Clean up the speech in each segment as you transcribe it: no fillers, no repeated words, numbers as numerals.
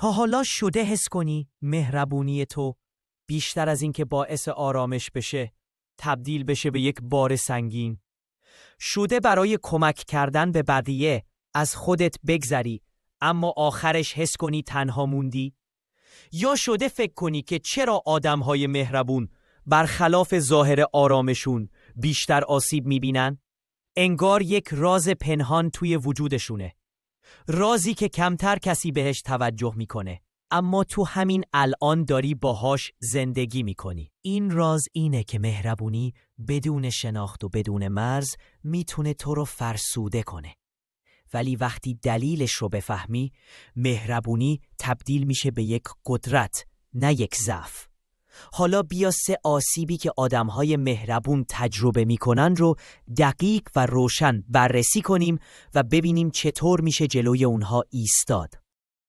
تا حالا شده حس کنی مهربونی تو بیشتر از این که باعث آرامش بشه تبدیل بشه به یک بار سنگین؟ شده برای کمک کردن به بقیه از خودت بگذری اما آخرش حس کنی تنها موندی؟ یا شده فکر کنی که چرا آدمهای مهربون برخلاف ظاهر آرامشون بیشتر آسیب میبینن؟ انگار یک راز پنهان توی وجودشونه، رازی که کمتر کسی بهش توجه میکنه اما تو همین الان داری باهاش زندگی میکنی. این راز اینه که مهربونی بدون شناخت و بدون مرز میتونه تو رو فرسوده کنه، ولی وقتی دلیلش رو بفهمی مهربونی تبدیل میشه به یک قدرت نه یک ضعف. حالا بیا 3 آسیبی که آدمهای مهربون تجربه میکنن رو دقیق و روشن بررسی کنیم و ببینیم چطور میشه جلوی اونها ایستاد.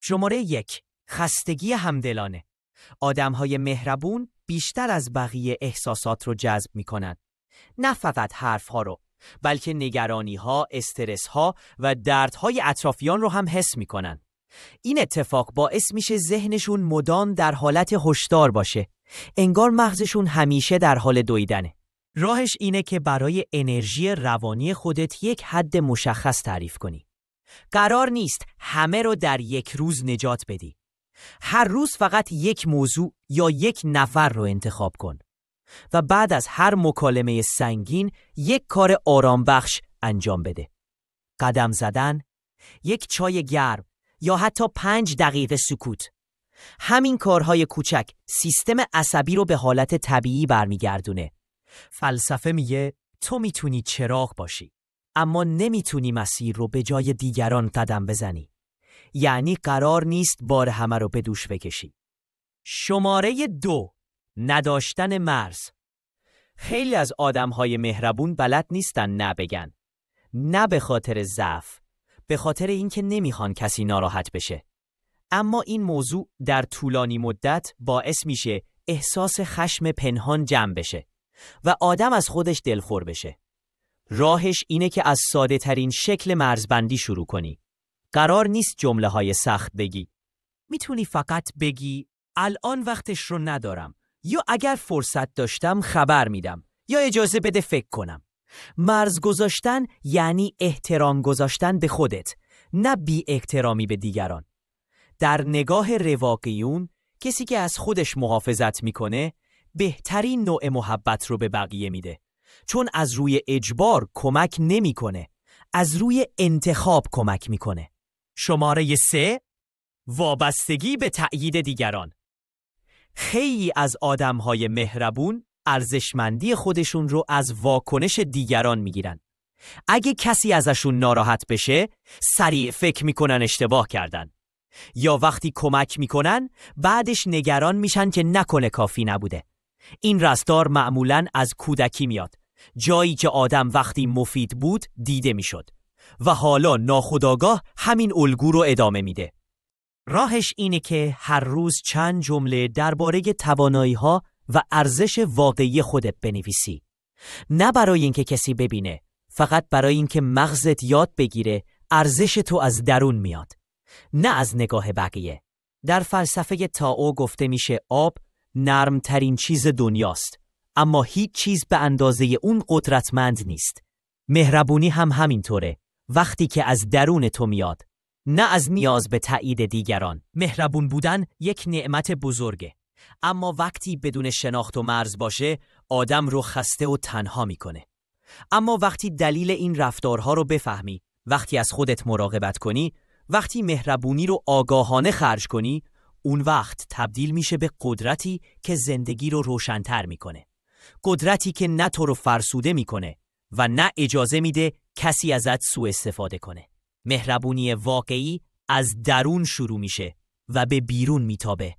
شماره 1. خستگی همدلانه. آدمهای مهربون بیشتر از بقیه احساسات رو جذب میکنن، نه فقط حرفها رو، بلکه نگرانی‌ها، استرس‌ها و دردهای اطرافیان رو هم حس میکنن. این اتفاق باعث میشه ذهنشون مدام در حالت هشدار باشه، انگار مغزشون همیشه در حال دویدنه. راهش اینه که برای انرژی روانی خودت یک حد مشخص تعریف کنی. قرار نیست همه رو در یک روز نجات بدی. هر روز فقط یک موضوع یا یک نفر رو انتخاب کن و بعد از هر مکالمه سنگین یک کار آرام بخش انجام بده. قدم زدن، یک چای گرم یا حتی 5 دقیقه سکوت. همین کارهای کوچک سیستم عصبی رو به حالت طبیعی برمیگردونه. فلسفه میگه تو میتونی چراغ باشی اما نمیتونی مسیر رو به جای دیگران قدم بزنی. یعنی قرار نیست بار همه رو به دوش بکشی. شماره 2. نداشتن مرز. خیلی از آدمهای مهربون بلد نیستن نه بگن. نه به خاطر ضعف، به خاطر اینکه نمیخوان کسی ناراحت بشه. اما این موضوع در طولانی مدت باعث میشه احساس خشم پنهان جمع بشه و آدم از خودش دلخور بشه. راهش اینه که از ساده ترین شکل مرزبندی شروع کنی. قرار نیست جمله های سخت بگی. میتونی فقط بگی الان وقتش رو ندارم، یا اگر فرصت داشتم خبر میدم، یا اجازه بده فکر کنم. مرز گذاشتن یعنی احترام گذاشتن به خودت، نه بی احترامی به دیگران. در نگاه رواقیون کسی که از خودش محافظت میکنه بهترین نوع محبت رو به بقیه میده، چون از روی اجبار کمک نمیکنه، از روی انتخاب کمک میکنه. شماره 3. وابستگی به تأیید دیگران. خیلی از آدمهای مهربون ارزشمندی خودشون رو از واکنش دیگران میگیرن. اگه کسی ازشون ناراحت بشه سریع فکر میکنن اشتباه کردن، یا وقتی کمک میکنن بعدش نگران میشن که نکنه کافی نبوده. این رفتار معمولاً از کودکی میاد، جایی که آدم وقتی مفید بود دیده میشد و حالا ناخودآگاه همین الگو رو ادامه میده. راهش اینه که هر روز چند جمله درباره توانایی‌ها و ارزش واقعی خودت بنویسی. نه برای اینکه کسی ببینه، فقط برای اینکه مغزت یاد بگیره ارزش تو از درون میاد، نه از نگاه بقیه. در فلسفه تائو گفته میشه آب نرمترین چیز دنیاست، اما هیچ چیز به اندازه اون قدرتمند نیست. مهربونی هم همینطوره، وقتی که از درون تو میاد، نه از نیاز به تایید دیگران. مهربون بودن یک نعمت بزرگه، اما وقتی بدون شناخت و مرز باشه آدم رو خسته و تنها میکنه. اما وقتی دلیل این رفتارها رو بفهمی، وقتی از خودت مراقبت کنی، وقتی مهربونی رو آگاهانه خرج کنی، اون وقت تبدیل میشه به قدرتی که زندگی رو روشن‌تر میکنه. قدرتی که نه تو رو فرسوده میکنه و نه اجازه میده کسی ازت سوء استفاده کنه. مهربونی واقعی از درون شروع میشه و به بیرون میتابه.